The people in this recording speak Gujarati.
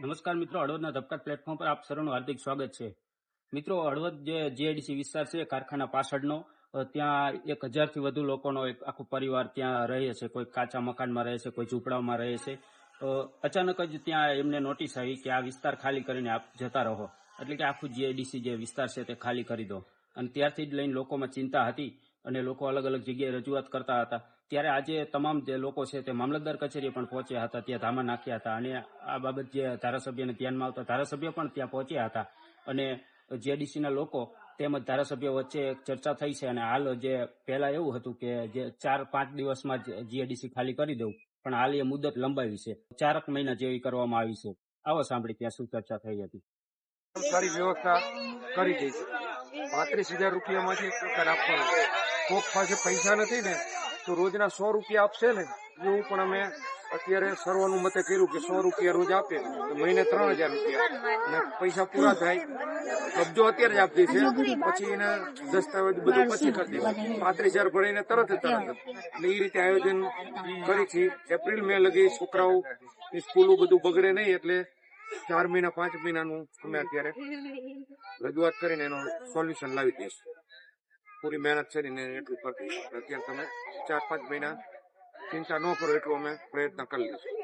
નમસ્કાર મિત્રો, હળવદના ધબકાર પ્લેટફોર્મ પર આપ સર્વનું હાર્દિક સ્વાગત છે. મિત્રો, હળવદ જે જીઆઈડીસી વિસ્તાર છે કારખાના પાછળનો, ત્યાં 1000થી વધુ લોકોનો એક આખો પરિવાર ત્યાં રહે છે. કોઈ કાચા મકાનમાં રહે છે, કોઈ ઝૂંપડામાં રહે છે. અચાનક જ ત્યાં એમને નોટિસ આવી કે આ વિસ્તાર ખાલી કરીને આપ જતા રહો, એટલે કે આખું જીઆઈડીસી જે વિસ્તાર છે તે ખાલી કરી દો. અને ત્યારથી જ લઈને લોકોમાં ચિંતા હતી અને લોકો અલગ અલગ જગ્યાએ રજૂઆત કરતા હતા. ત્યારે આજે તમામ જે લોકો છે તે મામલતદાર કચેરીએ પણ પહોંચ્યા હતા, ત્યાં ધામા નાખ્યા હતા. અને આ બાબત જે ધારાસભ્યને ધ્યાનમાં આવતા ધારાસભ્ય પણ ત્યાં પહોંચ્યા હતા. અને જીઆઈડીસીના લોકો તેમજ ધારાસભ્ય વચ્ચે ચર્ચા થઈ છે. અને હાલ જે પહેલા એવું હતું કે જે 4-5 દિવસમાં જ જીઆઈડીસી ખાલી કરી દઉં, પણ હાલ એ મુદત લંબાવી છે, 4 મહિના જેવી કરવામાં આવી છે. આવો સાંભળી ત્યાં શું ચર્ચા થઈ હતી. સારી વ્યવસ્થા કરી દઈશ. 35,000 રૂપિયામાંથી પ્રકાર આપવાનો. કોક પાસે પૈસા નથી ને તો રોજના 100 રૂપિયા આપશે ને, એવું પણ અમે અત્યારે સર્વાનુમતે કર્યું કે 100 રૂપિયા રોજ આપે તો મહિને 3,000 રૂપિયા અને પૈસા પૂરા થાય કબજો અત્યારે જ આપી દેશે, પછી એને દસ્તાવેજ બધું પછી કરી દઈશું. 35,000 ભરીને તરત એટલે એ રીતે આયોજન કરી છે. એપ્રિલ મે લગી છોકરાઓ સ્કૂલો બધું બગડે નહીં, એટલે 4 મહિના 5 મહિનાનું અમે અત્યારે રજૂઆત કરીને એનું સોલ્યુશન લાવી દઈશું. પૂરી મહેનત કરીને એટલું કરી દઈશું. અત્યારે તમે 4-5 મહિના ચિંતા ન કરો, એટલું અમે પ્રયત્ન કરી લઈશું.